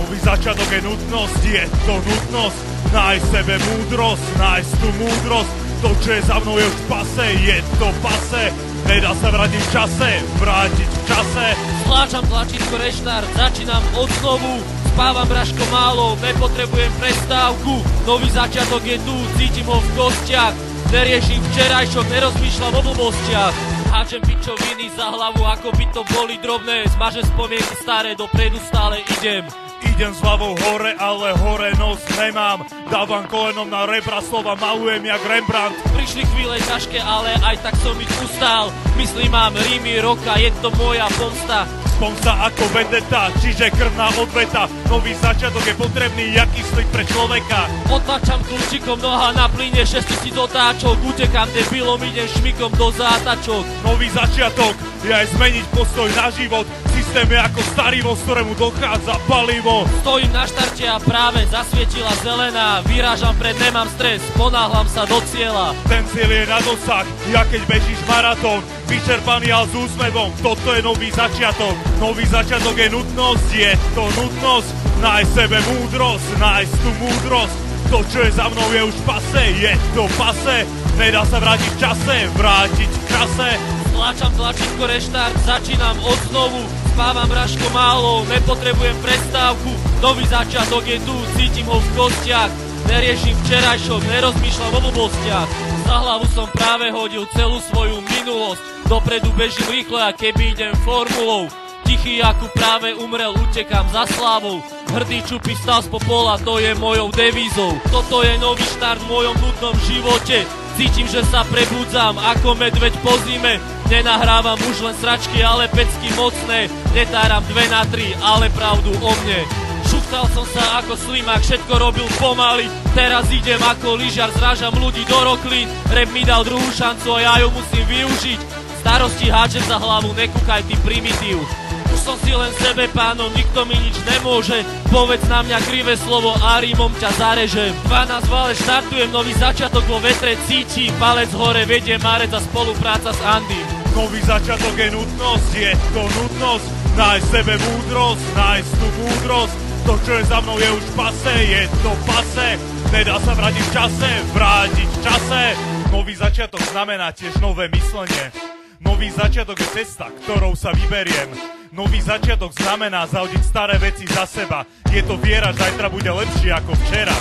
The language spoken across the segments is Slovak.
Nový začiatok je nutnosť, je to nutnosť. Nájsť sebe múdrosť, nájsť tú múdrosť. To, čo je za mnou, je už pase, je to pase. Nedá sa vrátiť v čase, vrátiť v čase. Stláčam tlačítko reštart, začínam od znovu. Spávam Braško málo, nepotrebujem prestávku. Nový začiatok je tu, cítim ho v kostiach. Neriešim včerajšok, nerozmýšľam o blbostiach. Háčem pičoviny za hlavu, ako by to boli drobné. Smažem spomienky staré, dopredu stále idem. Idem s hlavou hore, ale hore nos nemám. Dávam kolenom na rebra, slova malujem jak Rembrandt. Prišli chvíle ťažké, ale aj tak som ich ustál. Myslím, mám rímy roka, je to moja pomsta. Pomsta ako vendeta, čiže krvná odveta. Nový začiatok je potrebný, jaký slik pre človeka. Otlačam kľúčikom, noha na plyne, 6000 otáčok. Utekám debilom, idem šmikom do zátačok. Nový začiatok je aj zmeniť postoj na život. Systém je ako starý voz, ktorému dochádza palivo. Stojím na štarte a práve zasvietila zelená. Vyrážam pred, nemám stres, ponáhlam sa do cieľa. Ten cieľ je na dosah, ja keď bežíš maratón. Vyčerpaný, ale s úsmevom, toto je nový začiatok. Nový začiatok je nutnosť, je to nutnosť. Nájsť sebe múdrosť, nájsť tú múdrosť. To, čo je za mnou, je už pase, je to pase. Nedá sa vrátiť v čase, vrátiť v čase. Stláčam tlačítko reštart, začínam od znovu. Spávam Braško málo, nepotrebujem prestávku. Nový začiatok je tu, cítim ho v kostiach. Neriešim včerajšok, nerozmýšľam o blbostiach. Za hlavu som práve hodil celú svoju minulosť. Dopredu bežím rýchle a keby idem formulou. Tichý ako práve umrel, utekám za slávou. Hrdý čupy stal z popola, to je mojou devízou. Toto je nový štart v mojom nudnom živote. Cítim, že sa prebudzám ako medveď po zime. Nenahrávam už len sračky, ale pecky mocné. Netáram 2 na 3, ale pravdu o mne. Šuchtal som sa ako slimák, všetko robil pomaly. Teraz idem ako lyžiar, zrážam ľudí do roklín. Rap mi dal druhú šancu a ja ju musím využiť. Starosti háčem za hlavu, nekúkaj ty primitív. Už som si len sebe pánom, nikto mi nič nemôže. Povedz na mňa krivé slovo a rímom ťa zarežem. 12 vale štartujem, nový začiatok vo vetre cítim. Palec hore, vedie Marec a spolupráca s Andym. Nový začiatok je nutnosť, je to nutnosť. Nájsť sebe múdrosť, nájsť tú múdrosť. To, čo je za mnou, je už pase, je to pase. Nedá sa vrátiť v čase, vrátiť v čase. Nový začiatok znamená tiež nové myslenie. Nový začiatok je cesta, ktorou sa vyberiem. Nový začiatok znamená zahodiť staré veci za seba. Je to viera, že zajtra bude lepšie ako včera.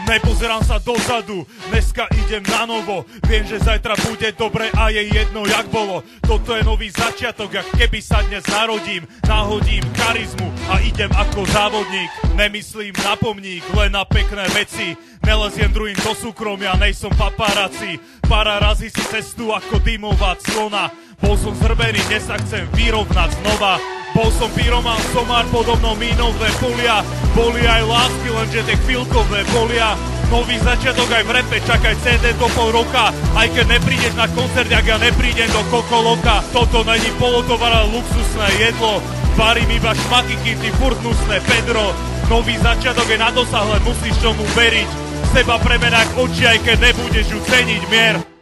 Nepozerám sa dozadu, dneska idem na novo. Viem, že zajtra bude dobre a je jedno, jak bolo. Toto je nový začiatok, jak keby sa dnes narodím. Nahodím charizmu a idem ako závodník. Nemyslím na pomník, len na pekné veci. Neleziem druhým do súkromia, nejsom paparazzi. Para razí si cestu ako dymová clona. Bol som zhrbený, dnes sa chcem vyrovnať znova. Bol som pyroman, somár, podobno mínové polia. Boli aj lásky, lenže tie chvíľkové bolia. Nový začiatok aj v repe, čakaj CD do pol roka. Aj keď neprídeš na koncert, ak ja neprídem do Kokoloka. Toto není polotovar, ale luxusné jedlo. Varím iba šmakiky, ty furt nusné Pedro. Nový začiatok je na dosah, len musíš tomu veriť. Seba premenák oči, aj keď nebudeš ju ceniť, mier.